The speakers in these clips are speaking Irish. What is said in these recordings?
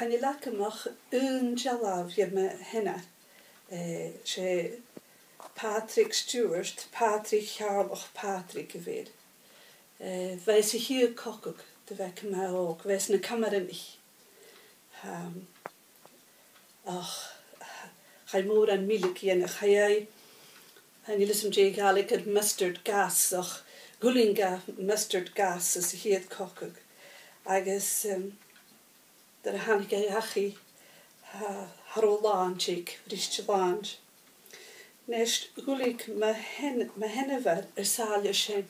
Can you like amach jalaf je me henna? She Patrick Stewart, Patrick Charloch, Patrick weer. Wij zijn hier kokok, de wij mij ook. Wij zijn een kamer niet. Ga je moer aan milk en ga jij en je listen je Gaelic mustard gas, och gullinga mustard gas is hier kokok. Agus der han ik achi harolanchik, ristlanch. Nest gullig me hennever salje shen.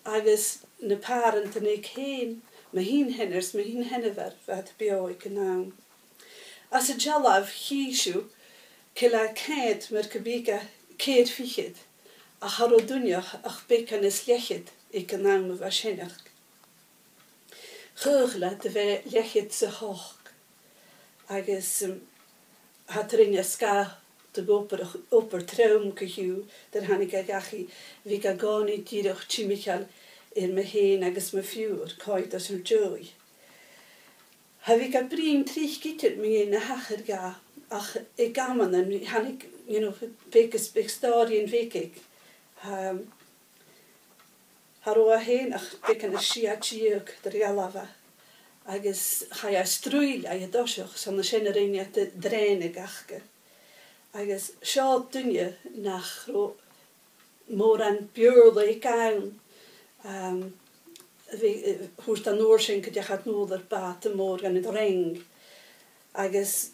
Agus ne parent en ik heen, me henners, me hennever, wat bio ik naam. As a jalav hieshu, killa keet mer kabika keet fichit. A harodunjach ach bekan is lechet, ik naam waarschijnlijk. Geugla de we lechet ze hoog. Agus had er in ska te oper traumkeju, daar han ik agachi, wie ga goni dierig chimichal in me heen agus me vuur, koit as een joy. Heb ik a briem trich gitter me in a hacher ga, ach ik gaman en han ik, bekes story in wekik. Haroa heen ach beken a shiachiuk der jalava. Agus ga je struil a je dosioch, son a shennerin ja te draine gachke. Agus seo dunne nach mór an björle ik aan. Hoe dan oorschenken je gaat nodig baten morgen in het ring. Agus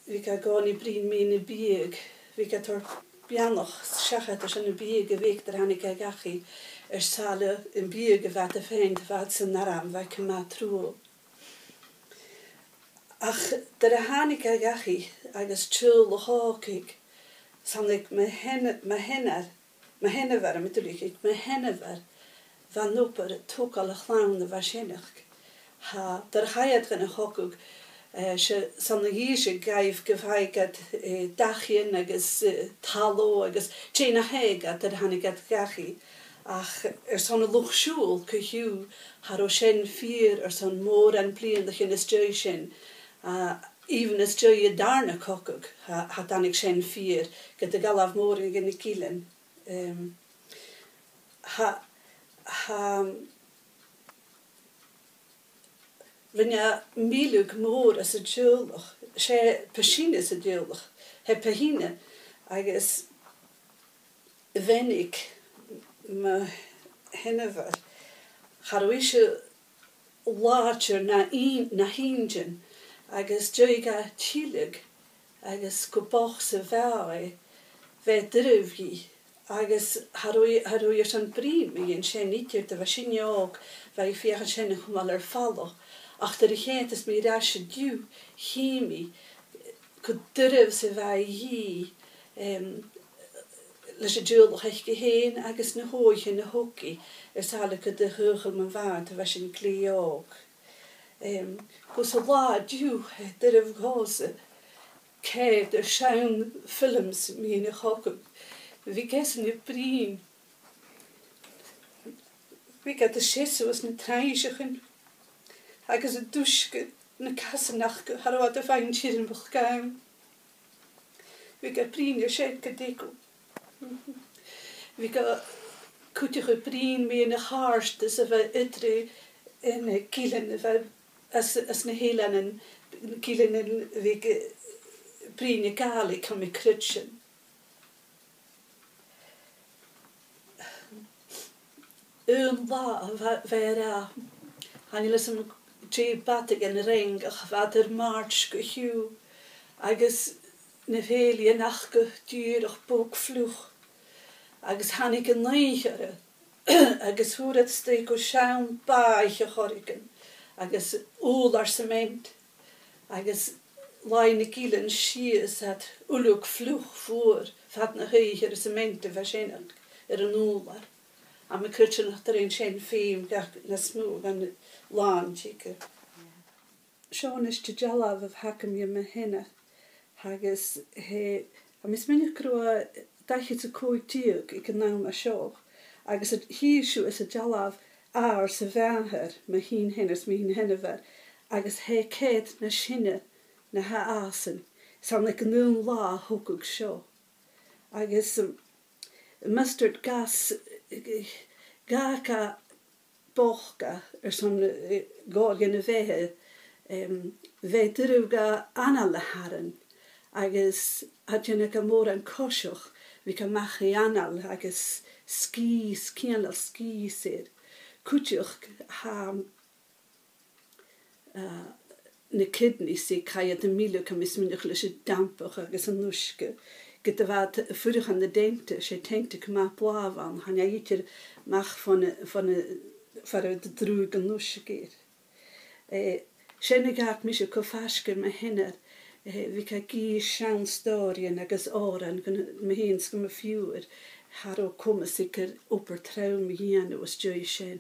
wie kan gaan in brin mee in de bieg. Wie kan er pianoch schachet als in de bieg week daar aan ik gachi. Sale in bieg wat de vriend wat ze naram wat ik maar troe. Ach, der hanika gachi, agus chill de hawkik, san ik me hennever, natuurlijk, ik me hennever, van noper tok alle glaande waarschijnlijk. Der hayat gen hawkuk, she san de hiesje gaif gevaiket dachjen, agus talo, agus chena hega, der hanika gachi. Ach, son luch schul, kuju, haro shen vier, son moor en plien, dat je is station. Even as jo je daarna kokuk, had dan ik shen vier, get de galaf morgen in de kielen. Wenn je miluk moor as a juldig, she pachine is a juldig, he pahine, agus wenn ik me hennever, haroische later na hingen, agus joiga chilig, agus kopach se vare, ve druvgi, agus haroi san prim, en shen nitjer te vashin ook, vai fiach shen humaler fallo, achter de gent is mi rasje du, chemi, kudruv se vai hi, les jul hech geheen, agus ne hoogje ne hockey, sale de heugel me waard, vashin kli ook. Goes a lot you that have caused care the shown films me in a hokum. We guess in the breen. We got the shit was in treischen. I guess a duschke, na kassenach, how what the fine children will come. We got breen your shed kadeko. We got kutige breen me in a harsh, this of a itre in a killing as na heel aan een kielen in weke brine Gaelic kan me krutschen. La vera han je lesem je batig en ring ach wat march gehu agus ne vele nachge duur boek vloeg agus han ik een neigere agus hoe dat steek o schaam baie gorken. Agus úlar cement, agus leine kielen schies het uluk vlug voor, vat na heugere cementen waarschijnlijk, een úlar. En me kurtje nog erin shen feem, gach na smoog en laan chique. Sean is te jalav of hakem je me hinne, agus he, a mis minnig kroa, dat je te kooi tiuk, ik een naam a show, agus het hieshu is a jalav, se vanher, me henners, me hennever, agus he céad na sinne na ha asan, san na gynún lá hwgwg sio. Agus mustard gas gaca bochga son gol yn y fehe fe dyrw ga anal y haren agus adyn y gamor yn cosioch fi ca machu anal agus skis, cianal skis i'r cwtioch ha na kidney sy cael y milio cam ysmynach lys y dampach agus yn nwysg gyda fad ffwrwch an de dente sé tenkte kma blavan han jag gitter mach van de drug en nusgeer Sjenne gaat mis ko fasker me hinner vi ka gi chans storien agus oran me hens kom me fjord har ook komme sikker opper traum hien was joy shen